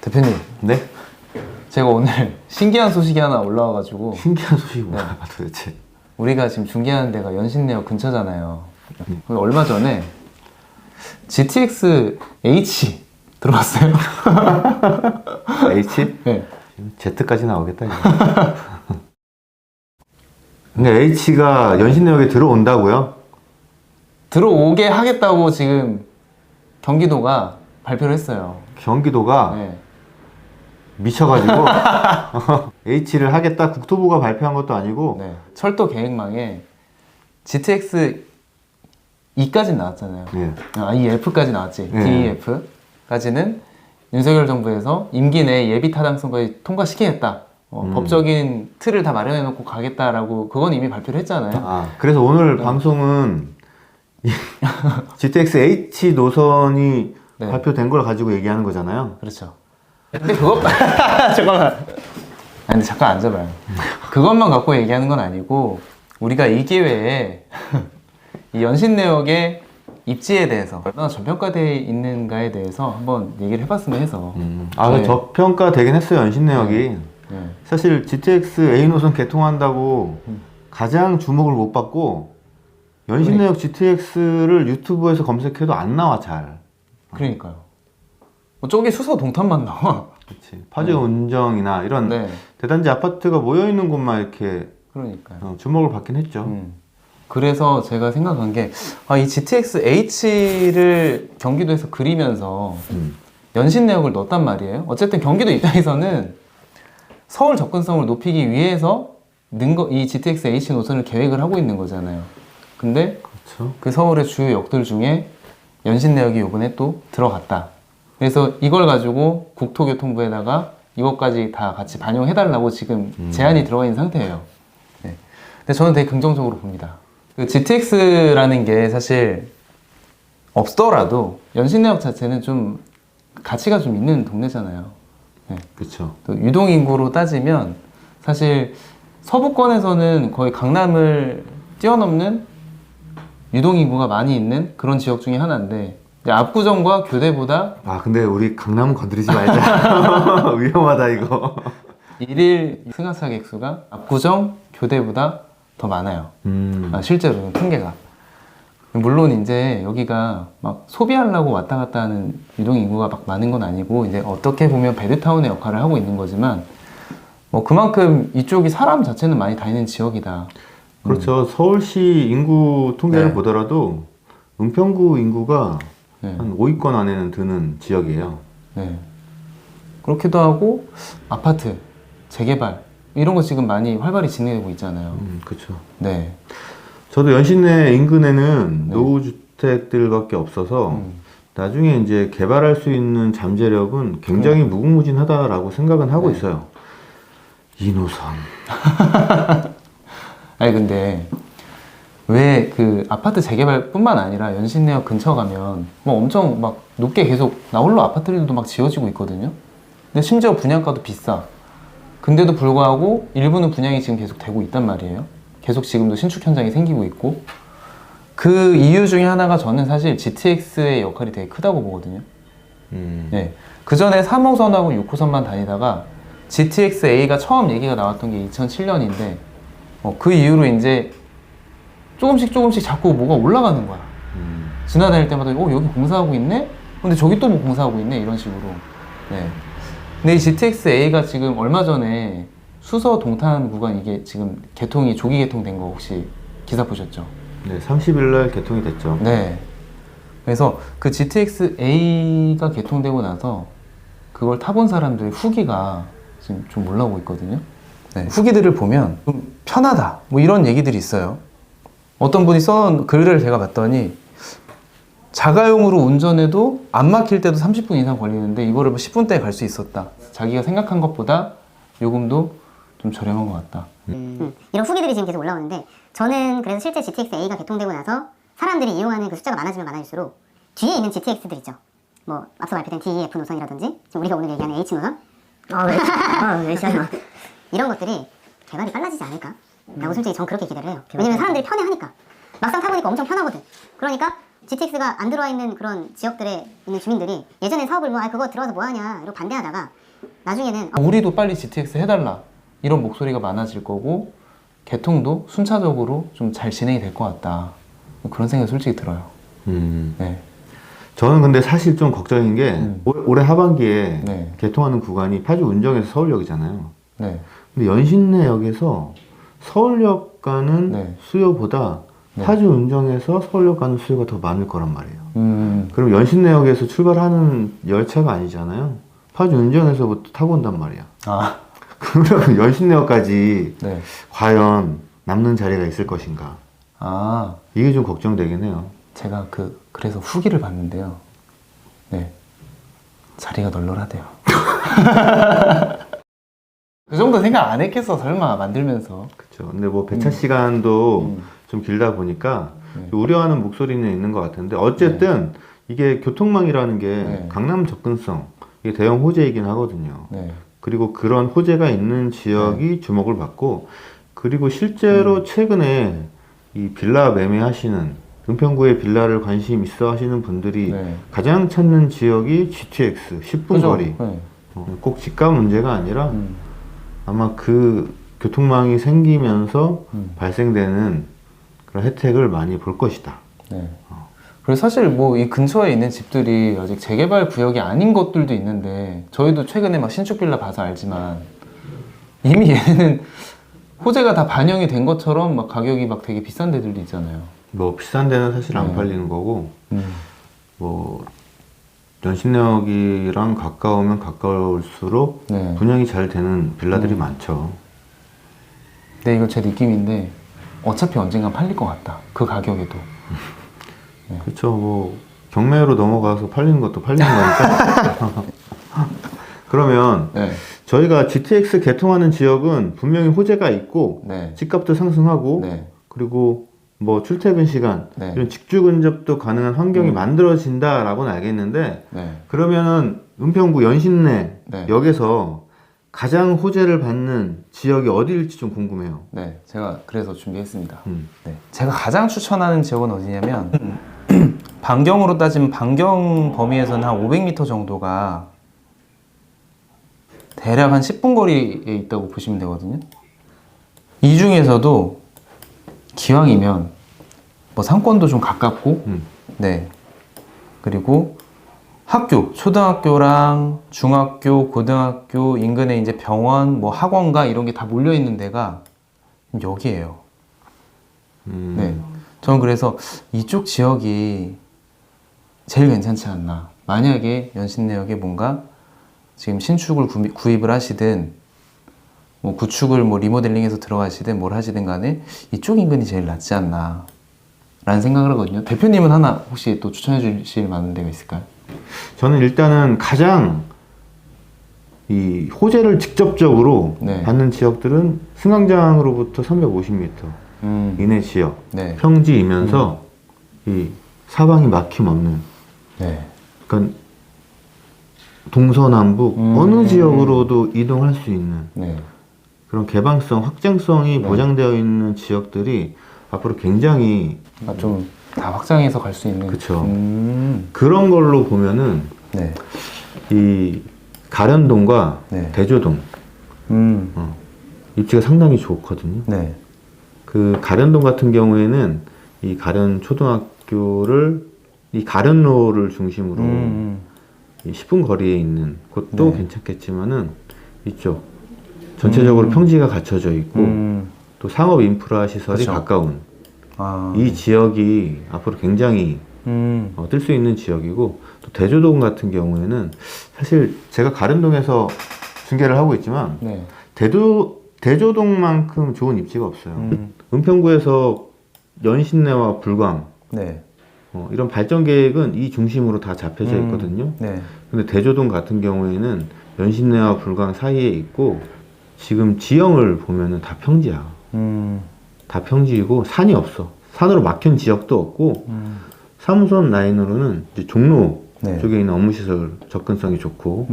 대표님, 네? 제가 오늘 신기한 소식이 하나 올라와가지고 신기한 소식이 뭐야 도대체? 우리가 지금 중계하는 데가 연신내역 근처잖아요. 얼마 전에 GTX H 들어봤어요? H? 네. Z까지 나오겠다 이거. 근데 H가 연신내역에 들어온다고요? 들어오게 하겠다고 지금 경기도가 발표를 했어요. 경기도가 네. 미쳐가지고 H를 하겠다 국토부가 발표한 것도 아니고 네. 철도 계획망에 GTX E까지 나왔잖아요. 네. 이 F까지 나왔지. 네. DEF까지는 윤석열 정부에서 임기 내 예비 타당성까지 통과시키겠다. 법적인 틀을 다 마련해 놓고 가겠다라고 그건 이미 발표를 했잖아요. 아, 그래서 오늘 방송은 GTX H 노선이 네. 발표된 걸 가지고 얘기하는 거잖아요. 그렇죠. 근데 그것 잠깐만. 아니, 근데 잠깐 앉아봐요. 그것만 갖고 얘기하는 건 아니고 우리가 이 기회에 이 연신내역의 입지에 대해서 얼마나 저평가되어 있는가에 대해서 한번 얘기를 해봤으면 해서. 네. 저평가 되긴 했어요 연신내역이. 네. 사실 GTX A 노선 개통한다고 가장 주목을 못 받고 연신내역 GTX를 유튜브에서 검색해도 안 나와 잘. 그러니까요. 저기 수서 동탄만 나와. 그렇지. 파주 운정이나 이런 네. 대단지 아파트가 모여 있는 곳만 이렇게 그러니까요. 주목을 받긴 했죠. 그래서 제가 생각한 게, 이 GTX H를 경기도에서 그리면서 연신내역을 넣었단 말이에요. 어쨌든 경기도 입장에서는 서울 접근성을 높이기 위해서 이 GTX H 노선을 계획을 하고 있는 거잖아요. 근데 그렇죠. 그 서울의 주요 역들 중에 연신내역이 이번에 또 들어갔다. 그래서 이걸 가지고 국토교통부에다가 이것까지 다 같이 반영해달라고 지금 제안이 들어가 있는 상태예요. 네. 근데 저는 되게 긍정적으로 봅니다. 그 GTX라는 게 사실 없더라도 연신내역 자체는 좀 가치가 좀 있는 동네잖아요. 네. 그렇죠. 또 유동인구로 따지면 사실 서부권에서는 거의 강남을 뛰어넘는 유동인구가 많이 있는 그런 지역 중에 하나인데 압구정과 교대보다 근데 우리 강남은 건드리지 말자. 위험하다 이거. 일일 승하차 객수가 압구정, 교대보다 더 많아요. 실제로는 통계가. 물론 이제 여기가 막 소비하려고 왔다 갔다 하는 유동인구가 막 많은 건 아니고 이제 어떻게 보면 베드타운의 역할을 하고 있는 거지만 그만큼 이쪽이 사람 자체는 많이 다니는 지역이다. 그렇죠. 서울시 인구 통계를 네. 보더라도 은평구 인구가 네. 한 5위권 안에는 드는 지역이에요. 네. 그렇기도 하고 아파트, 재개발 이런 거 지금 많이 활발히 진행되고 있잖아요. 그렇죠. 네. 저도 연신내 인근에는 네. 노후주택들밖에 없어서 나중에 이제 개발할 수 있는 잠재력은 굉장히 무궁무진하다라고 생각은 하고 네. 있어요. 이 노선. 아니 근데 왜 그 아파트 재개발뿐만 아니라 연신내역 근처 가면 엄청 막 높게 계속 나홀로 아파트들도 막 지어지고 있거든요. 근데 심지어 분양가도 비싸. 근데도 불구하고 일부는 분양이 지금 계속 되고 있단 말이에요. 계속 지금도 신축 현장이 생기고 있고 그 이유 중에 하나가 저는 사실 GTX의 역할이 되게 크다고 보거든요. 네. 그 전에 3호선하고 6호선만 다니다가 GTX-A가 처음 얘기가 나왔던 게 2007년인데 그 이후로 이제 조금씩 자꾸 뭐가 올라가는 거야. 지나다닐 때마다 여기 공사하고 있네? 근데 저기 또 뭐 공사하고 있네? 이런 식으로. 네. 근데 이 GTX-A가 지금 얼마 전에 수서 동탄 구간 이게 지금 조기 개통된 거 혹시 기사 보셨죠? 네, 30일날 개통이 됐죠. 네. 그래서 그 GTX-A가 개통되고 나서 그걸 타본 사람들의 후기가 지금 좀 올라오고 있거든요. 네. 후기들을 보면 좀 편하다 뭐 이런 얘기들이 있어요. 어떤 분이 써놓은 글을 제가 봤더니 자가용으로 운전해도 안 막힐 때도 30분 이상 걸리는데 이거를 10분대에 갈 수 있었다. 자기가 생각한 것보다 요금도 좀 저렴한 것 같다. 이런 후기들이 지금 계속 올라오는데 저는 그래서 실제 GTX-A가 개통되고 나서 사람들이 이용하는 그 숫자가 많아지면 많아질수록 뒤에 있는 GTX들 있죠. 뭐 앞서 발표된 DEF 노선이라든지 지금 우리가 오늘 얘기하는 H 노선 이런 것들이 개발이 빨라지지 않을까? 라고 솔직히 전 그렇게 기대를 해요. 왜냐면 사람들이 편해하니까 막상 타보니까 엄청 편하거든. 그러니까 GTX가 안 들어와 있는 그런 지역들에 있는 주민들이 예전에 사업을 뭐 그거 들어와서 뭐하냐 이러고 반대하다가 나중에는 우리도 빨리 GTX 해달라 이런 목소리가 많아질 거고 개통도 순차적으로 좀 잘 진행이 될 것 같다. 그런 생각이 솔직히 들어요. 네. 저는 근데 사실 좀 걱정인 게 올해 하반기에 네. 개통하는 구간이 파주 운정에서 서울역이잖아요. 네. 근데 연신내역에서 서울역 가는 네. 수요보다 네. 파주 운정에서 서울역 가는 수요가 더 많을 거란 말이에요. 그 그럼 연신내역에서 출발하는 열차가 아니잖아요. 파주 운정에서부터 타고 온단 말이야. 아, 그러면 연신내역까지 네. 과연 남는 자리가 있을 것인가? 아, 이게 좀 걱정되긴 해요. 제가 그래서 후기를 봤는데요. 네. 자리가 널널하대요. 그 정도 생각 안 했겠어, 설마, 만들면서. 그렇죠. 근데 뭐 배차 시간도 음. 좀 길다 보니까 네. 우려하는 목소리는 있는 것 같은데 어쨌든 이게 교통망이라는 게 네. 강남 접근성 이게 대형 호재이긴 하거든요. 네. 그리고 그런 호재가 있는 지역이 주목을 받고 그리고 실제로 최근에 이 빌라 매매하시는 은평구에 빌라를 관심 있어 하시는 분들이 네. 가장 찾는 지역이 GTX 10분 그죠? 거리. 네. 꼭 집값 문제가 아니라 음. 아마 그 교통망이 생기면서 발생되는 그런 혜택을 많이 볼 것이다. 네. 그리고 사실 뭐 이 근처에 있는 집들이 아직 재개발 구역이 아닌 것들도 있는데 저희도 최근에 막 신축 빌라 봐서 알지만 이미 얘네는 호재가 다 반영이 된 것처럼 막 가격이 막 되게 비싼 데들도 있잖아요. 뭐 비싼 데는 사실 안 네. 팔리는 거고 뭐 연신내역이랑 가까우면 가까울수록 네. 분양이 잘 되는 빌라들이 많죠. 근데 이거 제 느낌인데 어차피 언젠간 팔릴 것 같다. 그 가격에도. 그렇죠. 뭐 경매로 넘어가서 팔리는 것도 팔리는 거니까. 그러면 네. 저희가 GTX 개통하는 지역은 분명히 호재가 있고 네. 집값도 상승하고 네. 그리고 뭐 출퇴근 시간 네. 이런 직주 근접도 가능한 환경이 만들어진다라고는 알겠는데 네. 그러면은 은평구 연신내 네. 역에서 가장 호재를 받는 지역이 어디일지 좀 궁금해요. 네. 제가 그래서 준비했습니다. 음. 네. 제가 가장 추천하는 지역은 어디냐면 반경으로 따지면 반경 범위에서는 한 500m 정도가 대략 한 10분 거리에 있다고 보시면 되거든요. 이 중에서도 기왕이면 뭐 상권도 좀 가깝고 네. 그리고 학교, 초등학교랑 중학교, 고등학교 인근에 이제 병원, 뭐 학원가 이런 게 다 몰려 있는 데가 여기예요. 네. 저는 그래서 이쪽 지역이 제일 괜찮지 않나. 만약에 연신내역에 뭔가 지금 신축을 구입을 하시든 뭐 구축을 뭐 리모델링해서 들어가시든 뭘 하시든 간에 이쪽 인근이 제일 낫지 않나 라는 생각을 하거든요. 대표님은 하나 혹시 또 추천해 주실 만한 데가 있을까요? 저는 일단은 가장 이 호재를 직접적으로 네. 받는 지역들은 승강장으로부터 350m 이내 지역, 네. 평지이면서 이 사방이 막힘없는 네. 그러니까 동서남북 어느 지역으로도 이동할 수 있는 네. 그런 개방성, 확장성이 보장되어 있는 지역들이 앞으로 굉장히 좀 다 확장해서 갈 수 있는. 그쵸. 그런 걸로 보면은 네. 이 가련동과 네. 대조동 입지가 상당히 좋거든요. 네. 그 가련동 같은 경우에는 이 가련 초등학교를 이 가련로를 중심으로 이 10분 거리에 있는 곳도 네. 괜찮겠지만은 이쪽 전체적으로 평지가 갖춰져 있고 또 상업 인프라 시설이 그쵸. 가까운 아. 이 지역이 앞으로 굉장히 뜰 수 있는 지역이고 또 대조동 같은 경우에는 사실 제가 가련동에서 중계를 하고 있지만 네. 대조동만큼 좋은 입지가 없어요. 은평구에서 연신내와 불광 네. 이런 발전 계획은 이 중심으로 다 잡혀져 있거든요. 네. 근데 대조동 같은 경우에는 연신내와 불광 사이에 있고 지금 지형을 보면은 다 평지야. 다 평지이고 산이 없어. 산으로 막힌 지역도 없고 3호선 라인으로는 이제 종로 네. 쪽에 있는 업무시설 접근성이 좋고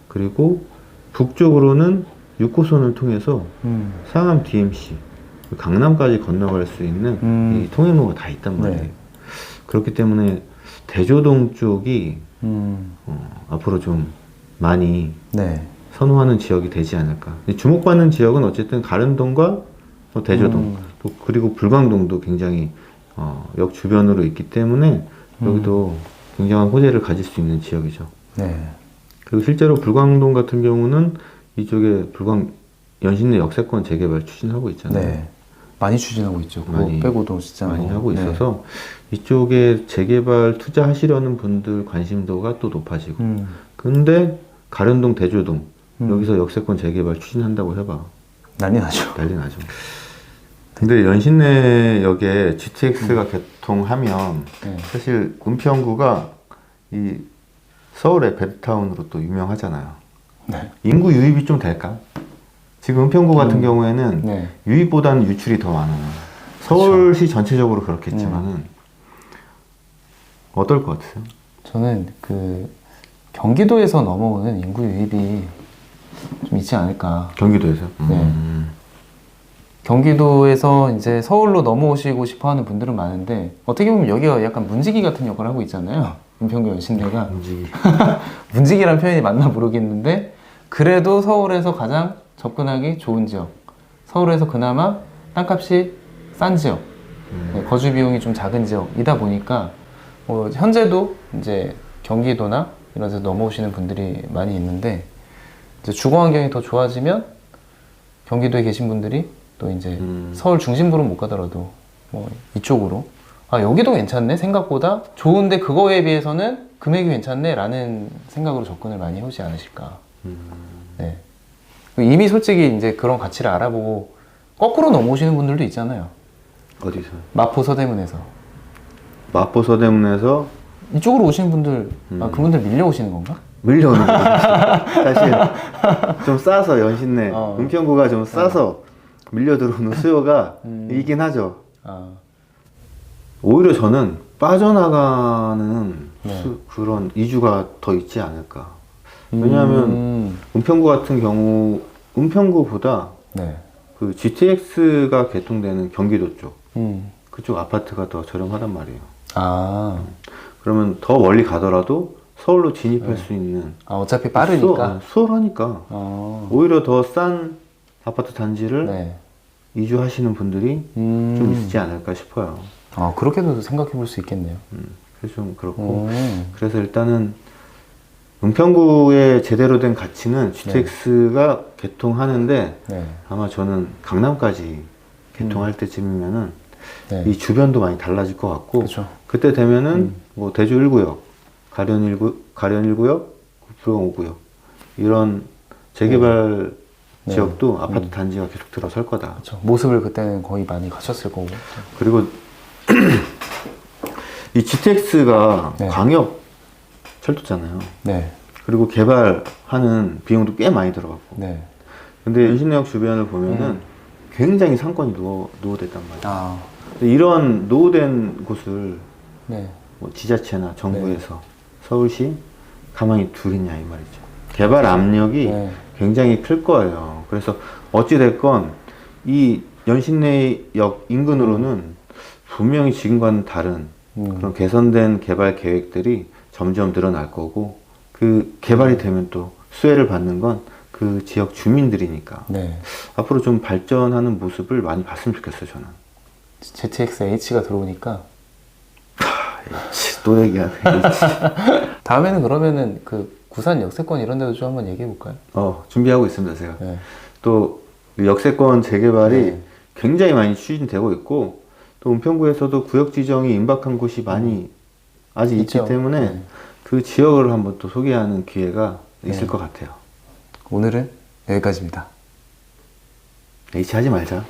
그리고 북쪽으로는 6호선을 통해서 상암 DMC 강남까지 건너갈 수 있는 이 통행로가 다 있단 말이에요. 네. 그렇기 때문에 대조동 쪽이 앞으로 좀 많이 네. 선호하는 지역이 되지 않을까. 근데 주목받는 지역은 어쨌든 가른동과 대조동, 또 그리고 불광동도 굉장히 역 주변으로 있기 때문에 여기도 굉장한 호재를 가질 수 있는 지역이죠. 네. 그리고 실제로 불광동 같은 경우는 이쪽에 연신내 역세권 재개발 추진하고 있잖아요. 네. 많이 추진하고 있죠. 그거 많이, 빼고도 진짜 많이 뭐, 하고 네. 있어서 이쪽에 재개발 투자하시려는 분들 관심도가 또 높아지고. 근데 가련동, 대조동 여기서 역세권 재개발 추진한다고 해봐. 난리 나죠. 난리 나죠. 근데 연신내역에 GTX가 개통하면 네. 사실 은평구가 이 서울의 베드타운으로 또 유명하잖아요. 네. 인구 유입이 좀 될까? 지금 은평구 같은 경우에는 네. 유입보다는 유출이 더 많아요. 서울시 전체적으로 그렇겠지만은 어떨 것 같으세요? 저는 그 경기도에서 넘어오는 인구 유입이 좀 있지 않을까. 경기도에서? 네. 경기도에서 이제 서울로 넘어오시고 싶어 하는 분들은 많은데, 어떻게 보면 여기가 약간 문지기 같은 역할을 하고 있잖아요. 은평구 연신내가. 움직이. 문지기란 표현이 맞나 모르겠는데, 그래도 서울에서 가장 접근하기 좋은 지역, 서울에서 그나마 땅값이 싼 지역, 네, 거주 비용이 좀 작은 지역이다 보니까 현재도 이제 경기도나 이런 데서 넘어오시는 분들이 많이 있는데, 이제 주거 환경이 더 좋아지면 경기도에 계신 분들이 또 이제 서울 중심부로 못 가더라도 뭐 이쪽으로, 아 여기도 괜찮네, 생각보다 좋은데 그거에 비해서는 금액이 괜찮네 라는 생각으로 접근을 많이 해오지 않으실까. 네. 이미 솔직히 이제 그런 가치를 알아보고 거꾸로 넘어오시는 분들도 있잖아요. 어디서? 마포 서대문에서 마포 서대문에서 이쪽으로 오시는 분들, 아 그분들 밀려오시는 건가? 밀려오는 거죠. 사실 좀 싸서 연신내 은평구가 좀 싸서 밀려 들어오는 수요가 있긴 하죠. 아, 오히려 저는 빠져나가는 네. 그런 이주가 더 있지 않을까. 왜냐하면 은평구 같은 경우 은평구보다 네. 그 GTX가 개통되는 경기도 쪽 음. 그쪽 아파트가 더 저렴하단 말이에요. 아, 그러면 더 멀리 가더라도 서울로 진입할 수 있는 아 어차피 빠르니까. 수월하니까 오히려 더 싼 아파트 단지를 네. 이주하시는 분들이 좀 있지 않을까 싶어요. 아 그렇게도 생각해 볼 수 있겠네요. 그래서 좀 그렇고 음. 그래서 일단은 은평구의 제대로 된 가치는 GTX가 개통하는데 네. 아마 저는 강남까지 개통할 때쯤이면은 네. 이 주변도 많이 달라질 것 같고 그렇죠. 그때 되면은 뭐 대주 1구역, 가련 1구역, 불광 5구역 이런 재개발 네. 지역도 아파트 단지가 계속 들어설 거다. 그렇죠. 모습을 그때는 거의 많이 갖췄을 거고. 그리고 이 GTX가 네. 광역 철도잖아요. 네. 그리고 개발하는 비용도 꽤 많이 들어가고. 네. 근데 연신내역 주변을 보면은 굉장히 상권이 노후됐단 말이에요. 아. 근데 이런 노후된 곳을 네. 뭐 지자체나 정부에서 서울시 가만히 두겠냐 이 말이죠. 개발 압력이 네. 굉장히 클 거예요. 그래서 어찌됐건 이 연신내역 인근으로는 분명히 지금과는 다른 그런 개선된 개발 계획들이 점점 늘어날 거고 그 개발이 되면 또 수혜를 받는 건 그 지역 주민들이니까 네. 앞으로 좀 발전하는 모습을 많이 봤으면 좋겠어요. 저는. GTX H가 들어오니까 또 얘기하네. 다음에는 그러면은 그 구산 역세권 이런 데도 좀 한번 얘기해 볼까요? 준비하고 있습니다. 제가 네. 또 역세권 재개발이 네. 굉장히 많이 추진되고 있고 또 은평구에서도 구역 지정이 임박한 곳이 많이 아직 있죠. 있기 때문에 네. 그 지역을 한번 또 소개하는 기회가 있을 네. 것 같아요. 오늘은 여기까지입니다. H 하지 말자.